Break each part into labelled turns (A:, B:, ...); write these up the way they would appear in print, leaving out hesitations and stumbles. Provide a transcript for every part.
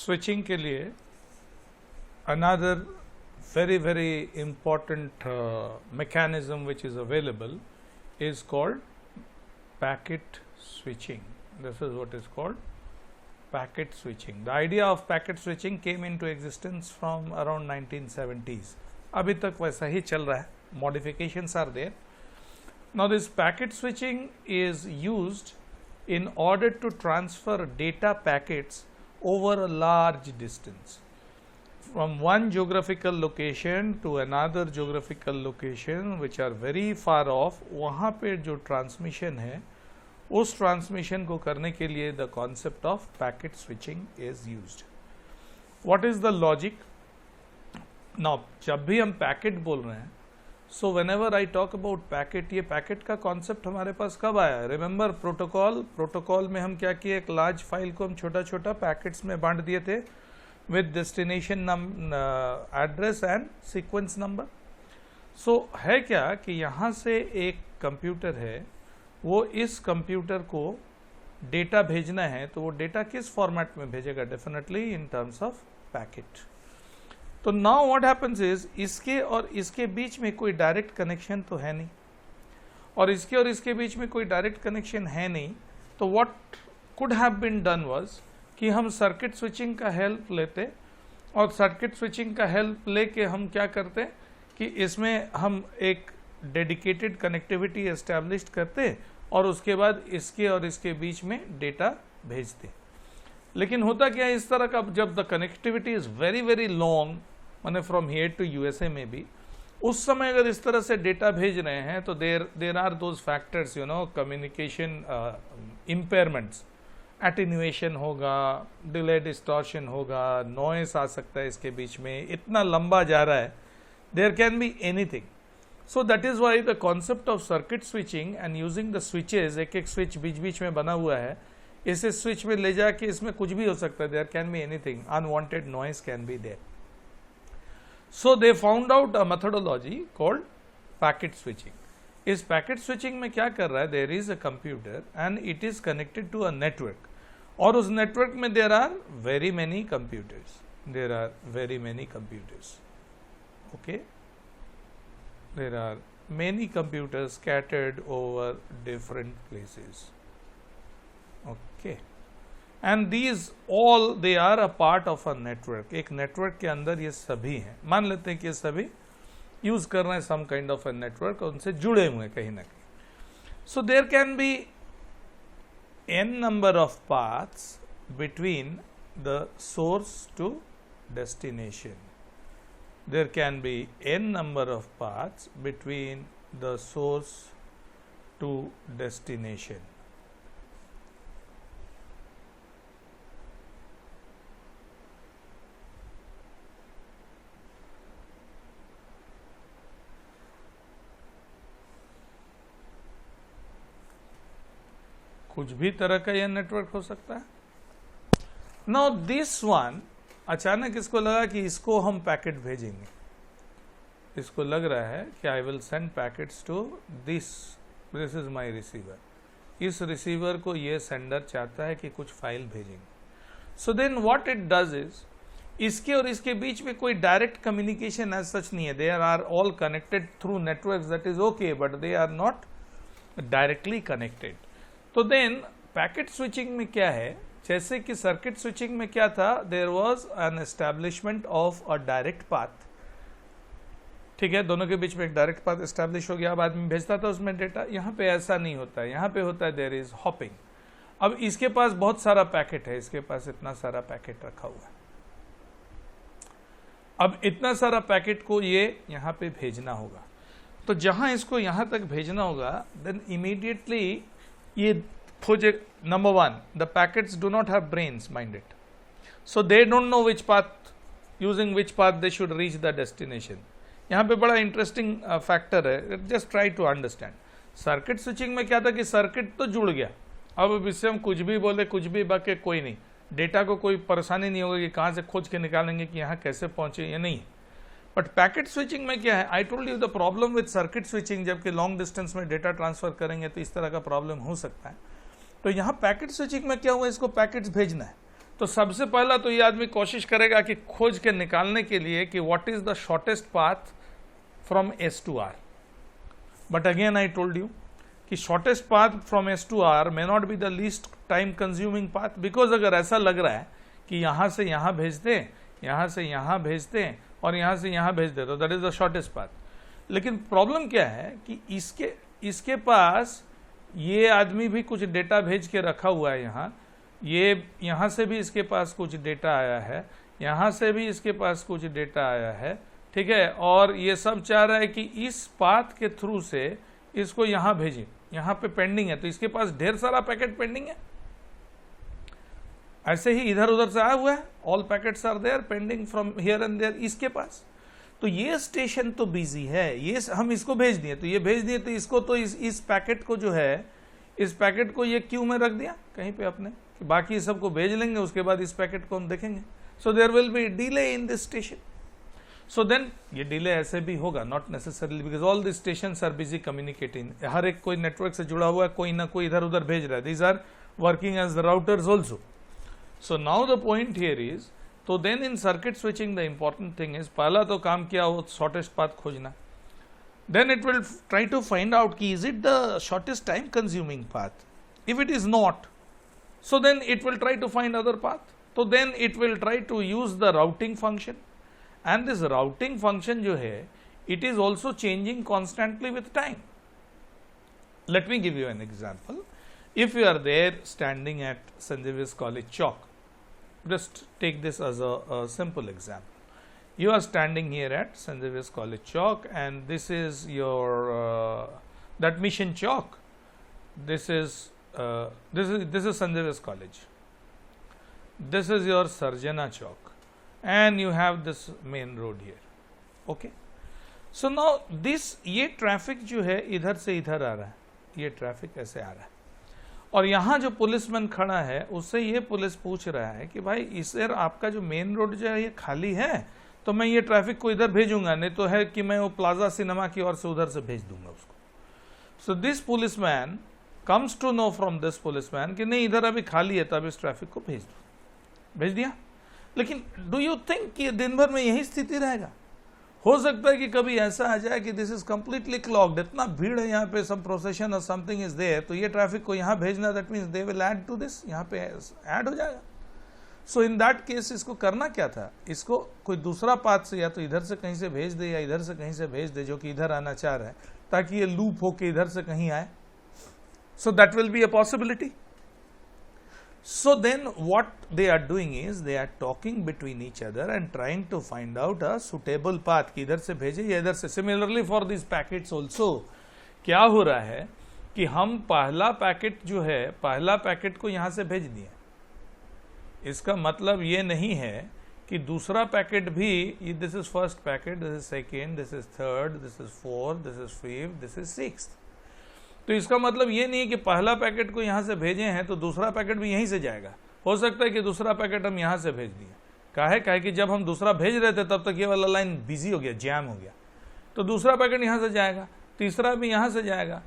A: Switching के लिए another very important mechanism which is available is called packet switching. This is what is called packet switching. The idea of packet switching came into existence from around 1970s. अभी तक वैसा ही चल रहा है. Modifications are there. Now this packet switching is used in order to transfer data packets over a large distance from one geographical location to another geographical location which are very far off. वहाँ पे जो transmission है उस transmission को करने के लिए the concept of packet switching is used. What is the logic? Now जब भी हम पैकेट बोल रहे हैं, so whenever I talk about packet, ये पैकेट का कॉन्सेप्ट हमारे पास कब आया? रिमेंबर प्रोटोकॉल में हम क्या किए, एक लार्ज फाइल को हम छोटा छोटा पैकेट्स में बांट दिए थे with destination address and sequence number. So है क्या कि यहाँ से एक कंप्यूटर है, वो इस कंप्यूटर को डेटा भेजना है, तो वो डेटा किस फॉर्मेट में भेजेगा? Definitely in terms of packet. तो नाउ व्हाट हैपेंस इज, इसके और इसके बीच में कोई डायरेक्ट कनेक्शन तो है नहीं, और इसके बीच में कोई डायरेक्ट कनेक्शन है नहीं, तो what could have been done was कि हम सर्किट स्विचिंग का हेल्प लेते, और सर्किट स्विचिंग का हेल्प लेके हम क्या करते कि इसमें हम एक डेडिकेटेड कनेक्टिविटी एस्टैब्लिश करते और उसके बाद इसके और इसके बीच में डेटा भेजते. लेकिन होता क्या है इस तरह का, जब the connectivity is very long, माने फ्रॉम हियर टू यूएसए में भी, उस समय अगर इस तरह से डेटा भेज रहे हैं तो there are those factors, you know, communication impairments, attenuation होगा, डिले डिस्टॉर्शन होगा, नॉइस आ सकता है इसके बीच में, इतना लंबा जा रहा है, there can be anything. So that is why the concept of circuit switching and using the switches, एक स्विच बीच में बना हुआ है, इसे स्विच में ले जाके इसमें कुछ भी हो सकता है, there can be anything, unwanted noise can be there. So they found out a methodology called packet switching. इस पैकेट स्विचिंग में क्या कर रहा है, there is a computer and it is connected to a network, और उस network में there are very many computers, okay, there are many computers scattered over different places, okay, and these all they are a part of a network. एक network के अंदर ये सभी हैं, मान लेते हैं कि ये सभी यूज कर रहे हैं some kind of a network, और उनसे जुड़े हुए हैं कहीं ना कहीं. So there can be n number of paths between the source to destination. There can be n number of paths between the source to destination. कुछ भी तरह का यह नेटवर्क हो सकता है. नाउ दिस वन, अचानक इसको लगा कि इसको हम पैकेट भेजेंगे, इसको लग रहा है कि I will send packets to this is my receiver. इस रिसीवर को ये सेंडर चाहता है कि कुछ फाइल भेजेंगे. So then what it does is, इसके और इसके बीच में कोई डायरेक्ट कम्युनिकेशन एज सच नहीं है, they are all connected through networks, that is okay, but they are not directly connected. तो देन पैकेट स्विचिंग में क्या है, जैसे कि सर्किट स्विचिंग में क्या था, there was an establishment of a direct path, ठीक है, दोनों के बीच में एक डायरेक्ट पाथ एस्टैब्लिश हो गया, अब आदमी भेजता था उसमें डेटा. यहाँ पे ऐसा नहीं होता है, यहाँ पे होता है देयर इज हॉपिंग. अब इसके पास बहुत सारा पैकेट है, इसके पास इतना सारा पैकेट रखा हुआ है, अब इतना सारा पैकेट को ये यहाँ पे भेजना होगा. तो जहां इसको यहाँ तक भेजना होगा, देन इमीडिएटली ये project number one, the packets do not have brains, mind it, so they don't know which path, using which path they should reach the destination. यहाँ पे बड़ा इंटरेस्टिंग फैक्टर है, just try to understand. Circuit switching में क्या था कि circuit तो जुड़ गया, अब इससे हम कुछ भी बोले कुछ भी बाकी कोई नहीं, डेटा को कोई परेशानी नहीं होगी कि कहाँ से खोज के निकालेंगे कि यहाँ कैसे पहुंचे, ये नहीं. बट पैकेट स्विचिंग में क्या है, आई told you the problem with circuit switching, जबकि लॉन्ग डिस्टेंस में डेटा ट्रांसफर करेंगे तो इस तरह का प्रॉब्लम हो सकता है. तो यहाँ पैकेट स्विचिंग में क्या हुआ, इसको पैकेट्स भेजना है, तो सबसे पहला तो ये आदमी कोशिश करेगा कि खोज के निकालने के लिए कि what is the shortest path from S to R. But again I told you कि shortest path from S to R may not be the least time consuming path, because अगर ऐसा लग रहा है कि यहां से यहां भेज दें, यहां से यहां भेज दें और यहां से यहां भेज दें, तो that is the shortest path. लेकिन प्रॉब्लम क्या है कि इसके पास ये आदमी भी कुछ डेटा भेज के रखा हुआ है. यहां से भी इसके पास कुछ डेटा आया है, यहां से भी इसके पास कुछ डेटा आया है, ठीक है. और ये सब चाह रहा है कि इस पाथ के थ्रू से इसको यहां भेजें. यहां पे पेंडिंग है, तो इसके पास ढेर सारा पैकेट पेंडिंग है. ऐसे ही इधर उधर से आया हुआ है, all packets are there pending from here and there इसके पास. तो ये स्टेशन तो बिजी है, ये हम इसको भेज दिए, तो ये भेज दिए, तो इसको तो इस पैकेट को जो है, इस पैकेट को ये क्यू में रख दिया कहीं पे अपने, कि बाकी सबको भेज लेंगे, उसके बाद इस पैकेट को हम देखेंगे. So there will be delay in this station. So then ये डिले ऐसे भी होगा, not necessarily, because all the stations are busy communicating. हर एक कोई नेटवर्क से जुड़ा हुआ है, कोई ना कोई इधर उधर भेज रहा है. These are working as the routers also. So now the point here is, तो then in circuit switching the important thing is, पहला तो काम किया वो शॉर्टेस्ट पाथ खोजना. Then it will try to find out कि is it the shortest time consuming path. If it is not, so then it will try to find other path. So then it will try to use the routing function, and this routing function जो है, it is also changing constantly with time. Let me give you an example. If you are there standing at St. Xavier's College Chalk, just take this as a simple example. You are standing here at St. Xavier's College Chalk, and this is your that Mission Chalk. This is St. Xavier's College. This is your Sarjana Chalk, and you have this main road here. Okay. So now this ये traffic जो है इधर से इधर आ रहा है, ये traffic ऐसे आ रहा है, और यहाँ जो पुलिसमैन खड़ा है उससे ये पुलिस पूछ रहा है कि भाई इस आपका जो मेन रोड जो है ये खाली है, तो मैं ये ट्रैफिक को इधर भेजूंगा, नहीं तो है कि मैं वो प्लाजा सिनेमा की ओर से उधर से भेज दूंगा उसको. So this policeman comes to know from this policeman कि नहीं इधर अभी खाली है, तो अब इस ट्रैफिक को भेज दिया. लेकिन डू यू थिंक कि दिन भर में यही स्थिति रहेगा? हो सकता है कि कभी ऐसा आ जाए कि दिस इज कंप्लीटली क्लॉग्ड, इतना भीड़ है यहाँ पे, सम प्रोसेशन और समथिंग इज देयर, तो ये ट्रैफिक को यहाँ भेजना, that means they will add to this, यहाँ पे ऐड हो जाएगा. सो इन दैट केस इसको करना क्या था, इसको कोई दूसरा पाथ से या तो इधर से कहीं से भेज दे या इधर से कहीं से भेज दे, जो कि इधर आना चाह रहा है, ताकि ये लूप होके इधर से कहीं आए. So that will be a possibility. So then what they are doing is they are talking between each other and trying to find out a suitable path कि इधर से भेजे या इधर से. Similarly for these packets also, क्या हो रहा है कि हम पहला पैकेट जो है, पहला पैकेट को यहाँ से भेज दिए. इसका मतलब ये नहीं है कि दूसरा पैकेट भी, this is first packet, this is second, this is third, this is fourth, this is fifth, this is sixth. तो इसका मतलब ये नहीं कि पहला पैकेट को यहाँ से भेजे हैं तो दूसरा पैकेट भी यहीं से जाएगा. हो सकता है कि दूसरा पैकेट हम यहाँ से भेज दिए. काहे कि जब हम दूसरा भेज रहे थे तब तक ये वाला लाइन बिजी हो गया, जैम हो गया, तो दूसरा पैकेट यहाँ से जाएगा, तीसरा भी यहाँ से जाएगा,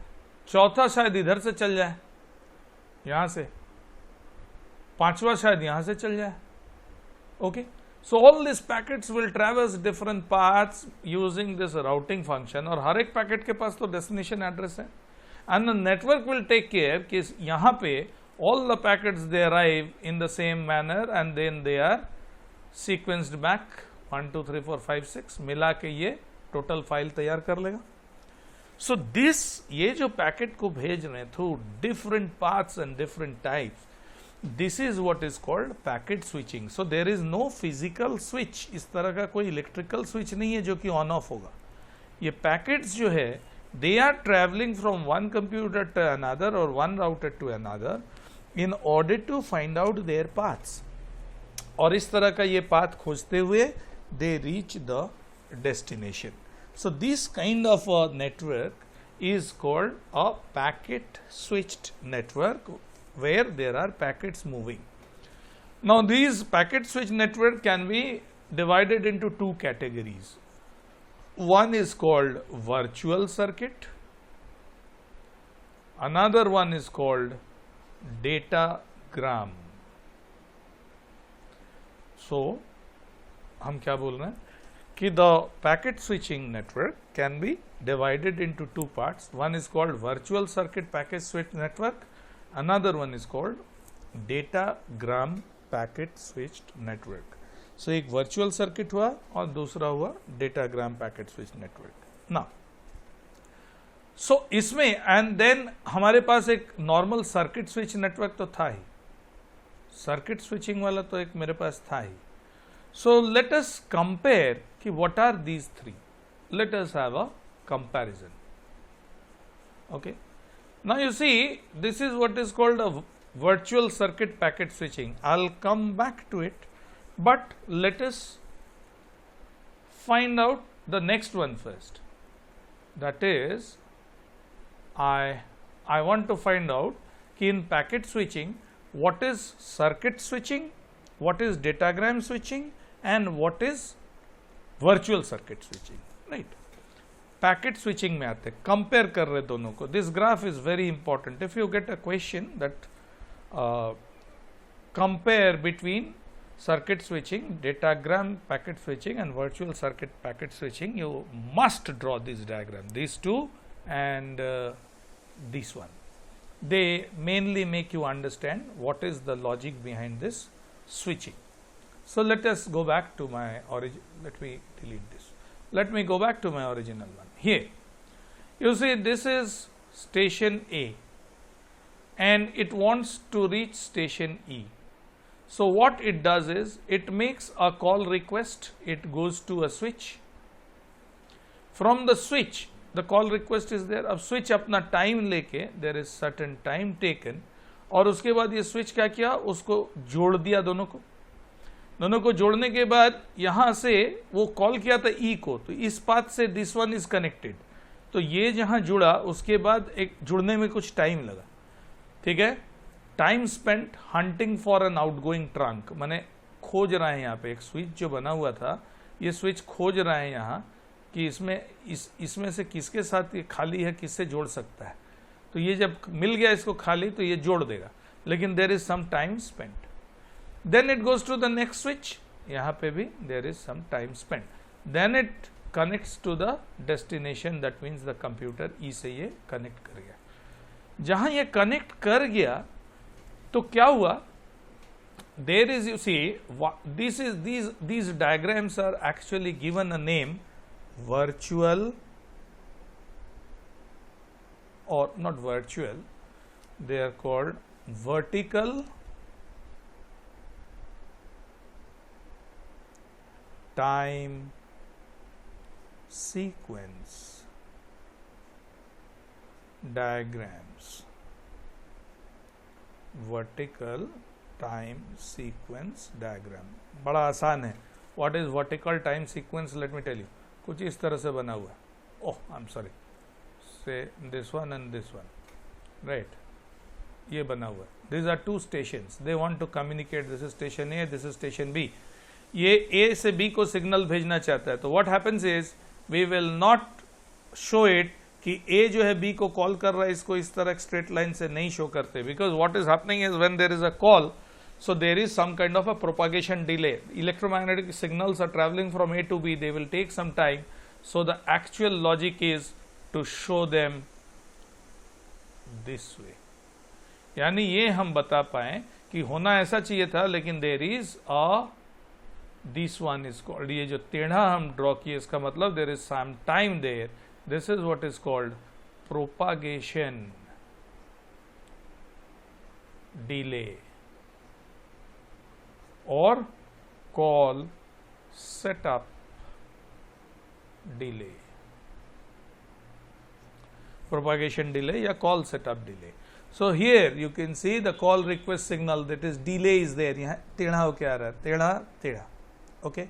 A: चौथा शायद इधर से चल जाए यहाँ से, पांचवा शायद यहाँ से चल जाए. Okay. So all this packets will travels different paths using this routing function, और हर एक पैकेट के पास तो डेस्टिनेशन एड्रेस है. And the network will take care कि यहाँ पे all the packets they arrive in the same manner and then they are sequenced back 1 2 3 4 5 6 मिला के ये टोटल फाइल तैयार कर लेगा. So this ये जो पैकेट को भेज रहे हैं through different paths and different types, this is what is called packet switching. So there is no physical switch, इस तरह का कोई इलेक्ट्रिकल स्विच नहीं है जो कि ऑन ऑफ होगा. ये पैकेट्स जो है they are traveling from one computer to another or one router to another in order to find out their paths. और इस तरह का ये पाथ खोजते हुए they reach the destination. So this kind of a network is called a packet switched network where there are packets moving. Now these packet switch network can be divided into two categories. One is called virtual circuit, another one is called datagram. सो हम क्या बोल रहे हैं कि the packet switching network can be divided into two parts. One is called virtual circuit packet switch network, another one is called datagram packet switched network. So एक virtual circuit हुआ और दूसरा हुआ datagram packet switch network. Now so इसमें and then हमारे पास एक normal circuit switch network तो था ही, circuit switching वाला तो एक मेरे पास था ही. So let us compare कि what are these three. Let us have a comparison. Okay, now you see this is what is called a virtual circuit packet switching. I'll come back to it, but let us find out the next one first. That is, I want to find out कि in packet switching what is circuit switching, what is datagram switching, and what is virtual circuit switching, right? Packet switching में आते, compare कर रहे दोनों को. This graph is very important. If you get a question that compare between circuit switching, datagram packet switching and virtual circuit packet switching, you must draw this diagram, this two and this one. They mainly make you understand what is the logic behind this switching. So let us go back to my origin. Let me delete this. Let me go back to my original one. Here you see this is station A and it wants to reach station E. So what it does is it makes a call request, it goes to a switch. From the switch the call request is there. अब switch अपना time लेके, there is certain time taken, और उसके बाद ये switch क्या किया, उसको जोड़ दिया दोनों को जोड़ने के बाद यहां से वो कॉल किया था ई को, तो इस पाथ से दिस वन इज कनेक्टेड, तो ये जहां जुड़ा उसके बाद एक जुड़ने में कुछ टाइम लगा. ठीक है, time spent hunting for an outgoing trunk, माने खोज रहे हैं यहाँ पे एक स्विच जो बना हुआ था, ये स्विच खोज रहे हैं यहाँ कि इसमें से किसके साथ ये खाली है, किससे जोड़ सकता है. तो ये जब मिल गया इसको खाली तो ये जोड़ देगा, लेकिन there is some time spent. Then it goes to the next switch, यहाँ पे भी there is some time spent. Then it connects to the destination, that means the computer E से ये कनेक्ट कर गया. जहां ये कनेक्ट कर गया तो क्या हुआ, there is, you see this is these diagrams are actually given a name, virtual, or not virtual, they are called vertical time sequence diagrams. Vertical time sequence diagram बड़ा आसान है. What is vertical time sequence? Let me tell you. कुछ इस तरह से बना हुआ है. Oh, I'm sorry. Say this one and this one, right? ये बना हुआ है. These are two stations. They want to communicate. This is station A, this is station B. ये A से B को सिग्नल भेजना चाहता है, तो what happens is we will not show it कि A जो है B को कॉल कर रहा है, इसको इस तरह स्ट्रेट लाइन से नहीं शो करते, because what is happening is when there is a call, so there is some kind of a propagation delay. Electromagnetic signals are traveling from A to B. They will take some time. So the actual logic is to show them this way. यानी ये हम बता पाए कि होना ऐसा चाहिए था, लेकिन there is a this one is called, ये जो टेढ़ा हम ड्रॉ किए इसका मतलब there is some time there. This is what is called propagation delay or call setup delay. Propagation delay या call setup delay. So here you can see the call request signal, that is delay is there. यहाँ टेढ़ा होके आ रहा है, टेढ़ा. Okay,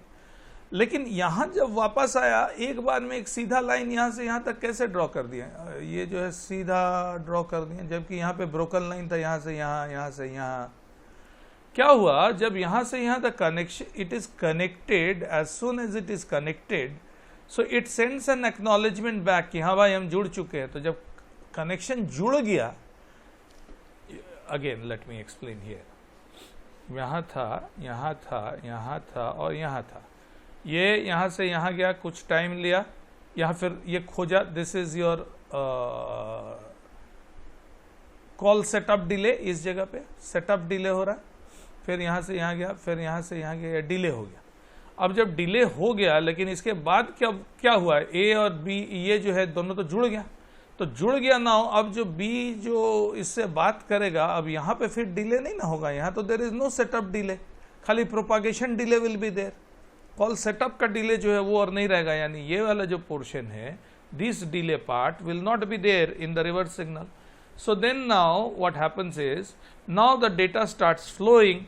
A: लेकिन यहाँ जब वापस आया एक बार में एक सीधा लाइन यहाँ से यहाँ तक कैसे ड्रॉ कर दिया, ये जो है सीधा ड्रॉ कर दिया, जबकि यहाँ पे ब्रोकन लाइन था, यहाँ से यहाँ, यहाँ से यहाँ. क्या हुआ, जब यहाँ से यहाँ तक connection, it is connected, as soon as it is connected, so it sends an acknowledgement back कि हाँ भाई हम जुड़ चुके हैं. तो जब कनेक्शन जुड़ गया, again let me explain here, यहाँ था, यहाँ था, यहाँ था और यहाँ था। ये यहाँ से यहाँ गया, कुछ टाइम लिया, यहाँ फिर ये खोजा। This is your call setup delay. इस जगह पे सेटअप डिले हो रहा है, फिर यहाँ से यहाँ गया, फिर यहाँ से यहाँ गया, डिले हो गया। अब जब डिले हो गया, लेकिन इसके बाद क्या हुआ है, ए और बी ये जो है दोनों तो जुड़ गया, तो जुड़ गया ना हो। अब जो बी जो इससे बात करेगा, अब यहाँ पे फिर डिले नहीं ना होगा, यहाँ तो there is no setup delay, खाली propagation delay will be there. Call setup का डिले जो है वो और नहीं रहेगा, यानी ये वाला जो पोर्शन है, this delay part will not be there in the reverse signal. So then now what happens is, now the data starts flowing.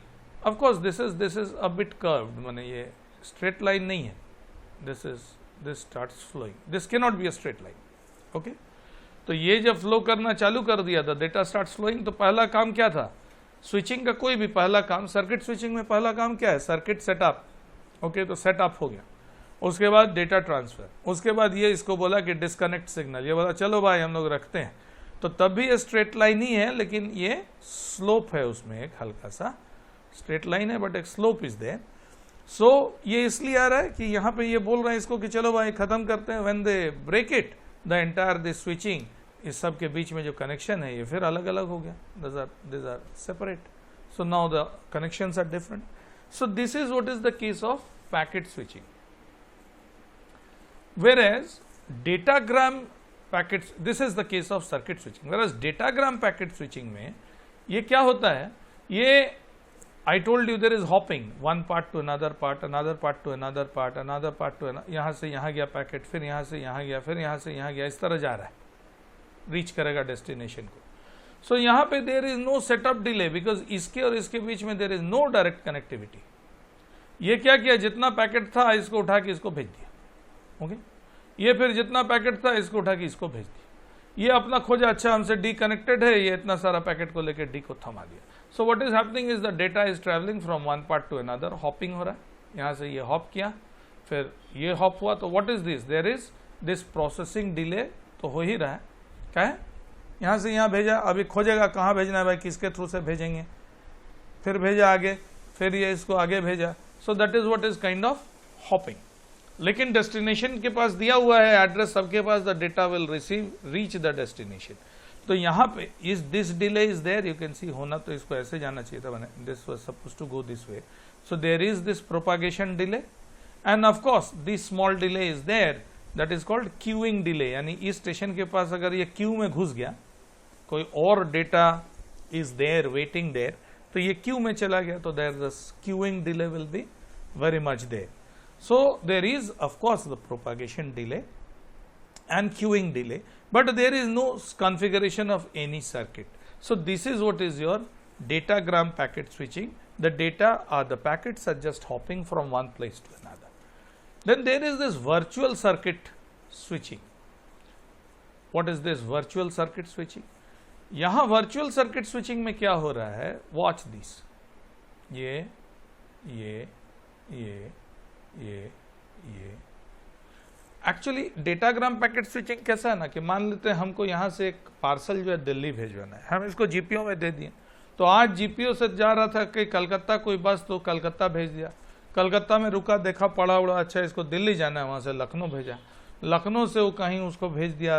A: Of course this is a bit curved, माने ये straight line नहीं है, this starts flowing, this cannot be a straight line, okay? तो ये जब flow करना चालू कर दिया था, डेटा स्टार्ट फ्लोइंग, तो पहला काम क्या था स्विचिंग का? कोई भी पहला काम, सर्किट स्विचिंग में पहला काम क्या है, सर्किट सेटअप, ओके? तो सेटअप हो गया, उसके बाद डेटा ट्रांसफर, उसके बाद ये इसको बोला कि डिस्कनेक्ट सिग्नल, ये बोला चलो भाई हम लोग रखते हैं। तो तब भी ये स्ट्रेट लाइन ही है, लेकिन ये स्लोप है, उसमें एक हल्का सा स्ट्रेट लाइन है बट एक स्लोप इज देयर। सो ये इसलिए आ रहा है कि यहाँ पे ये बोल रहे हैं इसको कि चलो भाई खत्म करते हैं। When they break it, the entire this switching, इस सब के बीच में जो कनेक्शन है ये फिर अलग अलग हो गया, this are separate. So now the connections are different. So this is what is the case of packet switching. Whereas datagram packets, this is the case of circuit switching. Whereas datagram packet switching में ये क्या होता है, ये I told you there is hopping, one part to another part, another part to another part, another part to another, यहाँ से यहाँ गया पैकेट, फिर यहाँ से यहाँ गया, फिर यहाँ से यहाँ गया, इस तरह जा रहा है, रीच करेगा डेस्टिनेशन को। सो यहाँ पे there is no setup delay, because इसके और इसके बीच में there is no direct connectivity. ये क्या किया, जितना पैकेट था इसको उठा के इसको भेज दिया, ओके? ये फिर जितना पैकेट था इसको उठा के इसको भेज दिया, ये अपना खोजा, अच्छा हमसे डी कनेक्टेड है, ये इतना सारा पैकेट को लेकर डी को थमा दिया। So what is happening is the data is travelling from one part two another, hopping हो रहा है, यहाँ से ये हॉप किया, फिर ये हॉप हुआ, तो what is this, there is this processing delay तो हो ही रहा है। क्या है, यहाँ से यहाँ भेजा, अभी खोजेगा कहाँ भेजना है भाई, किसके थ्रू से भेजेंगे, फिर भेजा आगे, फिर ये इसको आगे भेजा। So that is what is kind of hopping. लेकिन डेस्टिनेशन के पास दिया हुआ है एड्रेस, सबके पास, the data will reach the destination. तो यहाँ पे is this delay is there, you can see, होना तो इसको ऐसे जाना चाहिए था, मैंने this was supposed to go this way. So there is this propagation delay, and of course this small delay is there, that is called queuing delay. यानी इस स्टेशन के पास अगर ये क्यू में घुस गया, कोई और data is there waiting there, तो ये क्यू में चला गया, तो there the queuing delay will be very much there. So there is of course the propagation delay and queuing delay, but there is no configuration of any circuit. So this is what is your datagram packet switching. The data or the packets are just hopping from one place to another. Then there is this virtual circuit switching. What is this virtual circuit switching? यहाँ virtual circuit switching में क्या हो रहा है, watch this. ये actually datagram packet switching कैसा है ना, कि मान लेते हैं हमको यहाँ से एक पार्सल जो है दिल्ली भेजवाना है, हम इसको जीपीओ में दे दिए, तो आज जीपीओ से जा रहा था कि कलकत्ता कोई बस, तो कलकत्ता भेज दिया, कलकत्ता में रुका, देखा पड़ा उड़ा, अच्छा इसको दिल्ली जाना है, वहाँ से लखनऊ भेजा, लखनऊ से वो कहीं उसको भेज दिया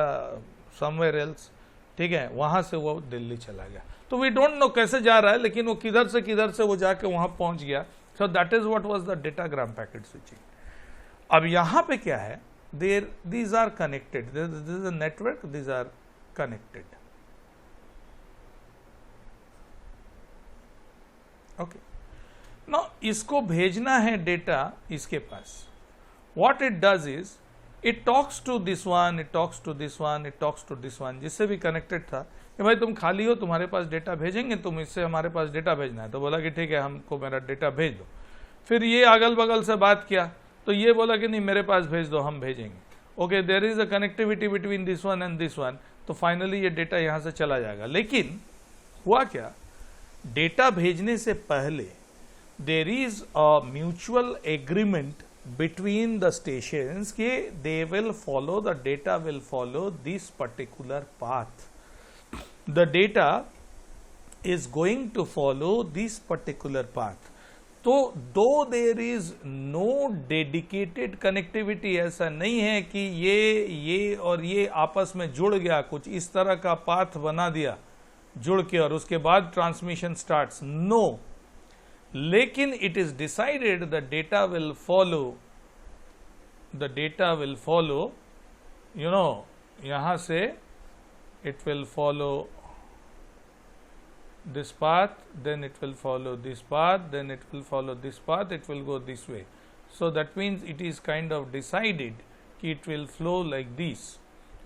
A: समवेयर एल्स, ठीक है, वहाँ से वो दिल्ली चला गया। तो वी डोंट नो कैसे जा रहा है, लेकिन वो किधर से वो जाके वहाँ पहुँच गया। So that is what was the datagram packet switching. अब यहाँ पे क्या है, these are connected. This is a network. These are connected. Okay. Now इसको भेजना है डेटा इसके पास. What it does is it talks to this one, it talks to this one, it talks to this one, जिससे भी connected था कि भाई तुम खाली हो, तुम्हारे पास डेटा भेजेंगे, तुम इससे हमारे पास डेटा भेजना है, तो बोला कि ठीक है हमको मेरा डेटा भेज दो। फिर ये अगल बगल से बात किया, तो ये बोला कि नहीं मेरे पास भेज दो, हम भेजेंगे। Okay, there is a connectivity between this one and this one, तो फाइनली ये डेटा यहाँ से चला जाएगा। लेकिन हुआ क्या, डेटा भेजने से पहले there is a mutual agreement between the stations कि they will follow, the data will follow this particular path. The data is going to follow this particular path. तो दो there is no dedicated connectivity, ऐसा नहीं है कि ये और ये आपस में जुड़ गया, कुछ इस तरह का पाथ बना दिया जुड़ के और उसके बाद ट्रांसमिशन स्टार्ट्स, नो. लेकिन it is decided the data will follow, you know, यहां से it will follow this path, then it will follow this path, then it will follow this path, it will go this way. So that means it is kind of decided कि it will flow like this,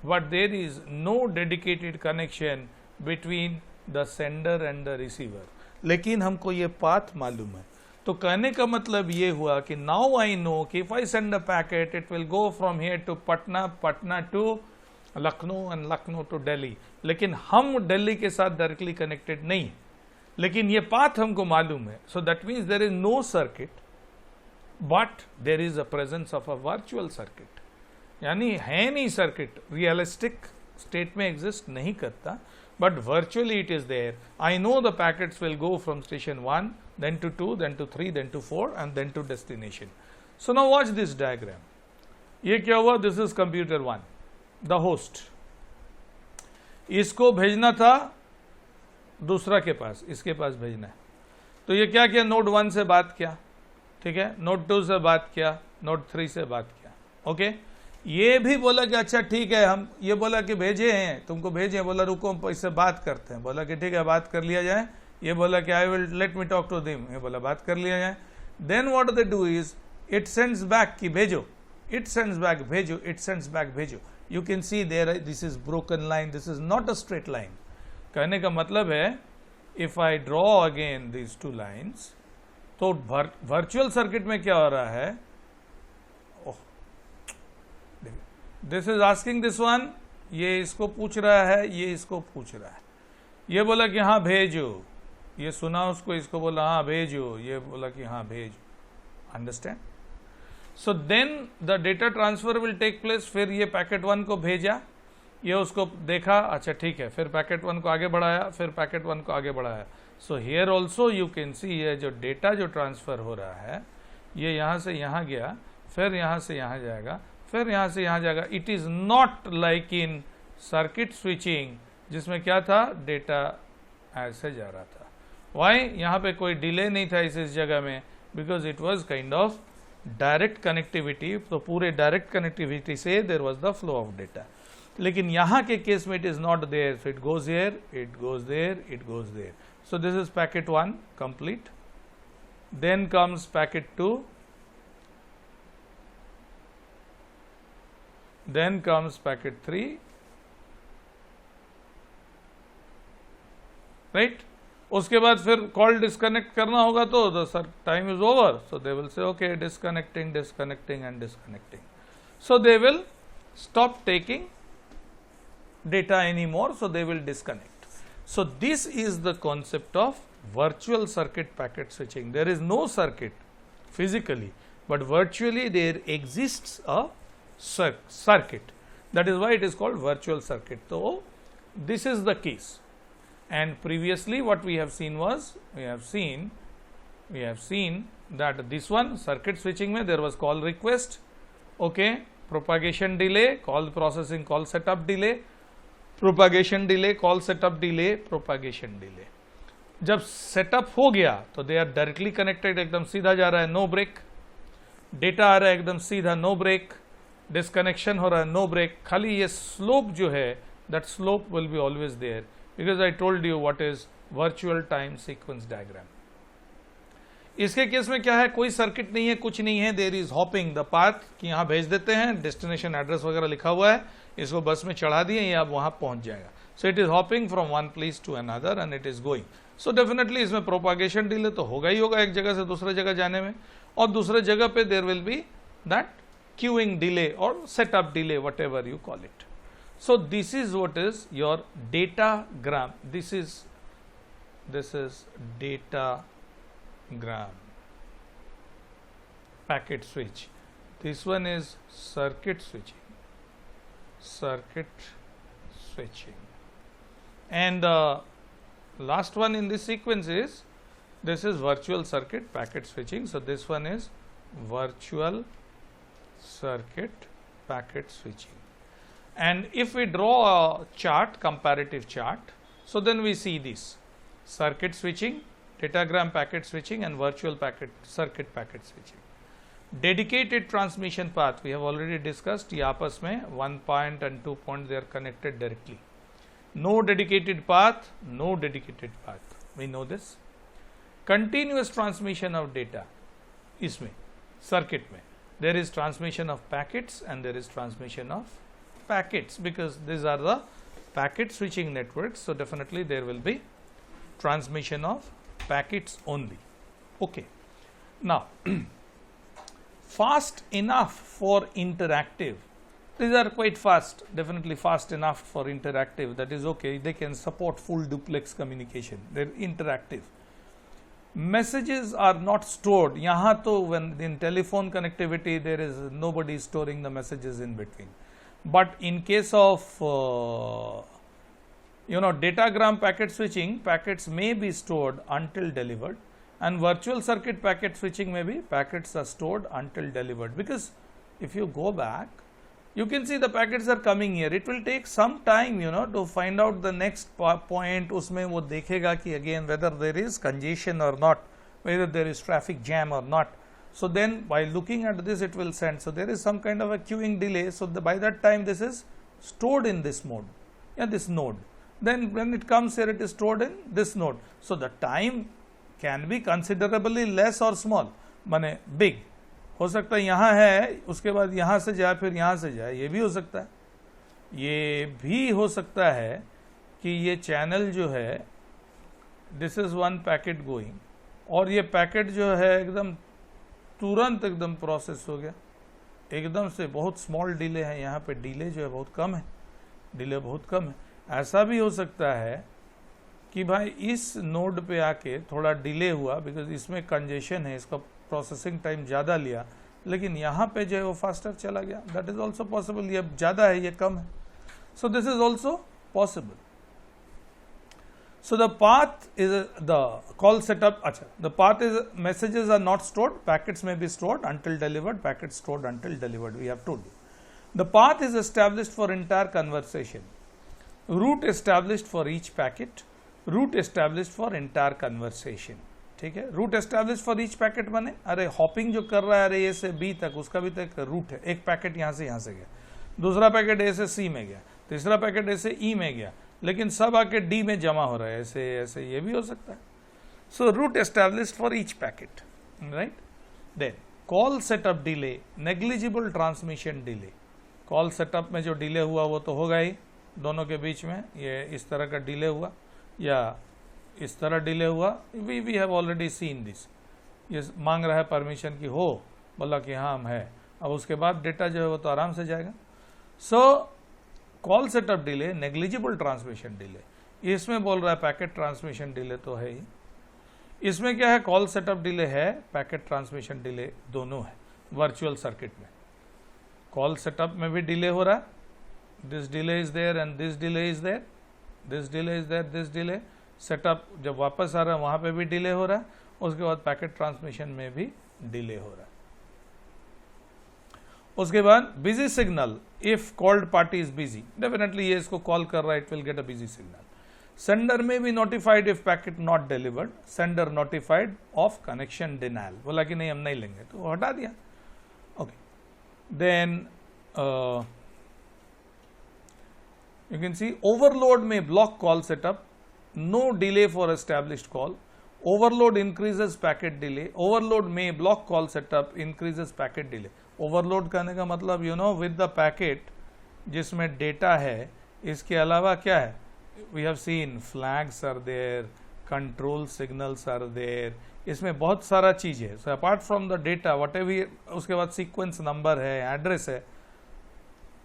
A: but there is no dedicated connection between the sender and the receiver. लेकिन हमको ये path मालूम है. तो कहने का मतलब ये हुआ कि now I know कि if I send a packet, it will go from here to Patna, Patna to Lucknow and Lucknow to Delhi. लेकिन हम दिल्ली के साथ डायरेक्टली कनेक्टेड नहीं है, लेकिन ये पाथ हमको मालूम है. So that means there is no circuit, but there is a presence of a virtual circuit. यानी है नहीं सर्किट, रियलिस्टिक स्टेट में एग्जिस्ट नहीं करता, but virtually it is there. I know the packets will go from station 1, then to 2, then to 3, then to 4 and then to destination. So now watch this diagram. ये क्या हुआ? This is computer 1, the host. इसको भेजना था दूसरा के पास, इसके पास भेजना है. तो ये क्या किया? नोड 1 से बात किया, ठीक है, नोड 2 से बात किया, नोड 3 से बात किया. ओके, ये भी बोला कि अच्छा ठीक है, हम ये बोला कि भेजे हैं, तुमको भेजे. बोला रुको हम इससे बात करते हैं. बोला कि ठीक है बात कर लिया जाए. ये बोला कि I will let me talk to them. ये बोला बात कर लिया जाए. Then what they do is it sends back कि भेजो, इट सेंड्स बैक भेजो, इट सेंड्स बैक भेजो. You can see there this is broken line, this is not a straight line. कहने का मतलब है if I draw again these two lines, तो virtual circuit में क्या हो रहा है? This is asking this one, ये इसको पूछ रहा है, ये इसको पूछ रहा है. ये बोला कि हाँ भेजो, ये सुना उसको, इसको बोला हाँ भेजो, ये बोला कि हाँ भेजो. Understand? So then the data transfer will take place. फिर ये पैकेट 1 को भेजा, ये उसको देखा, अच्छा ठीक है, फिर पैकेट 1 को आगे बढ़ाया, फिर पैकेट 1 को आगे बढ़ाया. So here also you can सी ये जो डेटा जो ट्रांसफर हो रहा है, ये यहाँ से यहाँ गया, फिर यहाँ से यहाँ जाएगा, फिर यहाँ से यहाँ जाएगा. It is not like in circuit switching जिसमें क्या था, डेटा ऐसे जा रहा था. वाई? यहाँ पे कोई डिले नहीं था इस जगह में, because it was kind of direct connectivity. तो पूरे डायरेक्ट कनेक्टिविटी से there was the flow of data. लेकिन यहाँ के केस में it is not there. It goes there, it goes there, it goes there. So this is packet 1 complete. Then comes packet 2, then comes packet 3, right. उसके बाद फिर call disconnect करना होगा तो the sir time is over. So they will say okay disconnecting, disconnecting and disconnecting. So they will stop taking data anymore, so they will disconnect. So this is the concept of virtual circuit packet switching. There is no circuit physically, but virtually there exists a circuit. That is why it is called virtual circuit. So this is the case. And previously what we have seen was, we have seen that this one circuit switching mein there was call request, okay, propagation delay, call processing, call setup delay, propagation delay, call setup delay, propagation delay. जब setup हो गया तो they are directly connected, एकदम सीधा जा रहा है, no break. Data आ रहा है एकदम सीधा, no break. डिस्कनेक्शन हो रहा है, no break. खाली ये slope जो है, that slope will be always there, because I told you what is virtual time sequence diagram. इसके केस में क्या है, कोई सर्किट नहीं है, कुछ नहीं है. There is hopping the path कि यहाँ भेज देते हैं, डेस्टिनेशन एड्रेस वगैरह लिखा हुआ है, इसको बस में चढ़ा दिए, ये अब वहाँ पहुँच जाएगा. So it is hopping from one place to another and it is going. So definitely इसमें प्रोपागेशन डिले तो होगा ही होगा एक जगह से दूसरे जगह जाने में, और दूसरे जगह पे there will be that queuing delay और setup delay, whatever you call it. So this is what is your datagram. This is datagram, packet switch. This one is circuit switching, and last one in this sequence is, this is virtual circuit packet switching. So this one is virtual circuit packet switching. And if we draw a chart, comparative chart, so then we see this circuit switching, datagram packet switching, and virtual circuit packet switching. Dedicated transmission path we have already discussed. ये आपस में 1 point and 2 point they are connected directly. No dedicated path, no dedicated path. We know this. Continuous transmission of data. इसमें circuit में there is transmission of packets and there is transmission of packets, because these are the packet switching networks. So definitely there will be transmission of packets only. Okay. Now fast enough for interactive. These are quite fast, definitely fast enough for interactive. That is okay. They can support full duplex communication. They're interactive. Messages are not stored. यहाँ तो when in telephone connectivity there is nobody storing the messages in between. But in case of datagram packet switching, packets may be stored until delivered, and virtual circuit packet switching may be packets are stored until delivered. Because if you go back, you can see the packets are coming here. It will take some time, to find out the next point. उसमें वो देखेगा कि again whether there is congestion or not, whether there is traffic jam or not. So then by looking at this it will send. So there is some kind of a queuing delay. So by that time this is stored in this mode, this node. Then when it comes here it is stored in this node. So the time can be considerably less or small, माने big. हो सकता है यहाँ है, उसके बाद यहाँ से जाए, फिर यहाँ से जाए, ये भी हो सकता है. ये भी हो सकता है कि ये चैनल जो है, this is one packet going, और ये पैकेट जो है एकदम तुरंत एकदम प्रोसेस हो गया, एकदम से. बहुत स्मॉल डिले है, यहाँ पे डिले जो है बहुत कम है, डिले बहुत कम है. ऐसा भी हो सकता है कि भाई इस नोड पे आके थोड़ा डिले हुआ, बिकॉज इसमें कंजेशन है, इसका प्रोसेसिंग टाइम ज़्यादा लिया, लेकिन यहाँ पे जो है वो फास्टर चला गया. That is also possible. ये ज़्यादा है, ये कम है. सो this is also possible. So the path is the call setup. अच्छा, the path is messages are not stored, packets may be stored until delivered, packets stored until delivered. We have told you. The path is established for entire conversation. Route established for each packet. Route established for entire conversation. ठीक है. Route established for each packet माने अरे hopping जो कर रहा है, अरे A से B तक, उसका भी तो एक रूट है. एक पैकेट यहाँ से गया, दूसरा पैकेट A से C में गया, तीसरा पैकेट A से E में गया, लेकिन सब आके डी में जमा हो रहा है. ऐसे ऐसे ये भी हो सकता है. So route established for each packet, right. Then call setup delay, negligible transmission delay. Call setup में जो डिले हुआ वो तो होगा ही, दोनों के बीच में ये इस तरह का डिले हुआ या इस तरह डिले हुआ. We have already seen this. ये मांग रहा है परमिशन की हो, बोला कि हाँ हम है. अब उसके बाद डेटा जो है वो तो आराम से जाएगा. So call setup delay, negligible transmission delay. इसमें बोल रहा है पैकेट ट्रांसमिशन डिले तो है ही. इसमें क्या है, कॉल सेटअप डिले है, पैकेट ट्रांसमिशन डिले दोनों है. वर्चुअल सर्किट में कॉल सेटअप में भी डिले हो रहा है, this delay is there and this delay is there, this delay is there, this delay. Setup जब वापस आ रहा है वहां पे भी डिले हो रहा है, उसके बाद पैकेट ट्रांसमिशन में भी डिले हो रहा है. उसके बाद busy signal, if called party is busy, definitely ये इसको कॉल कर रहा है, it will get a busy signal. Sender में be notified if packet not delivered, sender notified of connection denial. बोला कि नहीं हम नहीं लेंगे, तो हटा दिया. Okay. Then you can see overload में block call setup, no delay for established call. Overload increases packet delay. Overload में block call setup increases packet delay. Overload करने का मतलब विद द पैकेट जिसमें डेटा है, इसके अलावा क्या है, we have seen flags are there, control signals are there, इसमें बहुत सारा चीज है. So apart from the data whatever, उसके बाद सीक्वेंस नंबर है, एड्रेस है.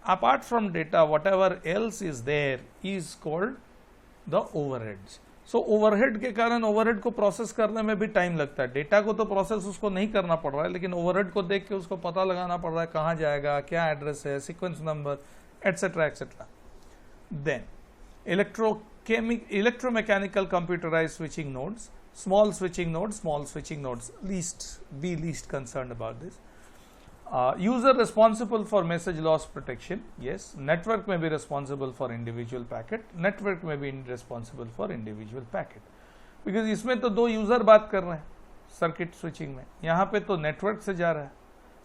A: Apart from data whatever else is there is called the overheads. So overhead के कारण ओवरहेड को प्रोसेस करने में भी टाइम लगता है. डेटा को तो प्रोसेस उसको नहीं करना पड़ रहा है, लेकिन ओवरहेड को देख के उसको पता लगाना पड़ रहा है कहाँ जाएगा, क्या एड्रेस है, sequence number, etcetera etcetera. Then electromechanical computerized switching nodes, small switching nodes, be least concerned about this. User responsible for message loss protection, yes. Network may be responsible for individual packet, network may be responsible for individual packet, because इसमें तो दो user बात कर रहे हैं circuit switching में, यहाँ पे तो नेटवर्क से जा रहा है,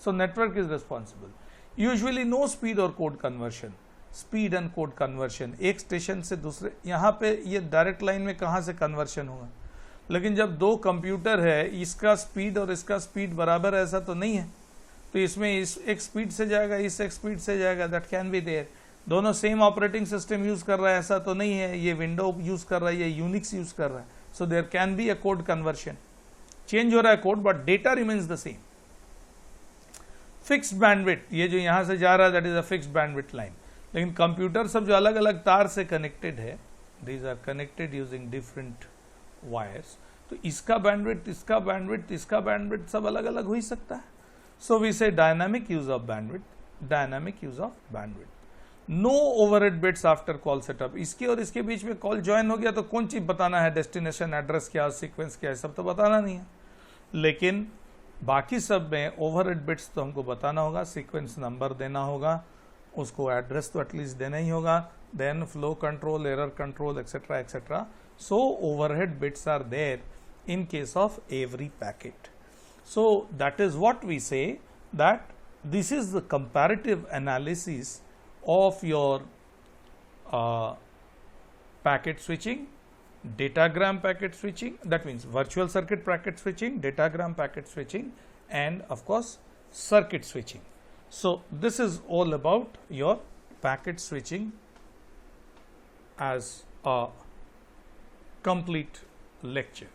A: so network is responsible. Usually no speed और code conversion, speed and code conversion एक स्टेशन से दूसरे, यहाँ पे ये डायरेक्ट लाइन में कहाँ से कन्वर्शन होगा, लेकिन जब दो कंप्यूटर है इसका स्पीड और इसका स्पीड बराबर ऐसा तो नहीं है, तो इसमें इस एक स्पीड से जाएगा, इस एक स्पीड से जाएगा, दैट कैन बी देयर. दोनों सेम ऑपरेटिंग सिस्टम यूज कर रहा है ऐसा तो नहीं है, ये विंडो यूज कर रहा है, ये यूनिक्स यूज कर रहा है, so there can be a code conversion. Change हो रहा है code but data remains the same. Fixed bandwidth, ये जो यहां से जा रहा है that is a fixed bandwidth line, लेकिन कंप्यूटर सब जो अलग अलग तार से कनेक्टेड है, these are connected using different wires, तो इसका बैंडविड्थ, इसका बैंडविड्थ, इसका बैंडविड्थ सब अलग अलग हो ही सकता है. So we say dynamic use of bandwidth, dynamic use of bandwidth. No overhead bits after call setup, इसके और इसके बीच में कॉल ज्वाइन हो गया तो कौन चीज बताना है, डेस्टिनेशन एड्रेस क्या, सीक्वेंस क्या है, सब तो बताना नहीं है, लेकिन बाकी सब में ओवरहेड बिट्स तो हमको बताना होगा, सीक्वेंस नंबर देना होगा, उसको एड्रेस तो एटलीस्ट देना ही होगा, then flow control, error control etcetera etcetera. So overhead bits are there in case of every packet. So that is what we say, that this is the comparative analysis of your packet switching, datagram packet switching, that means virtual circuit packet switching, datagram packet switching, and of course circuit switching. So this is all about your packet switching as a complete lecture.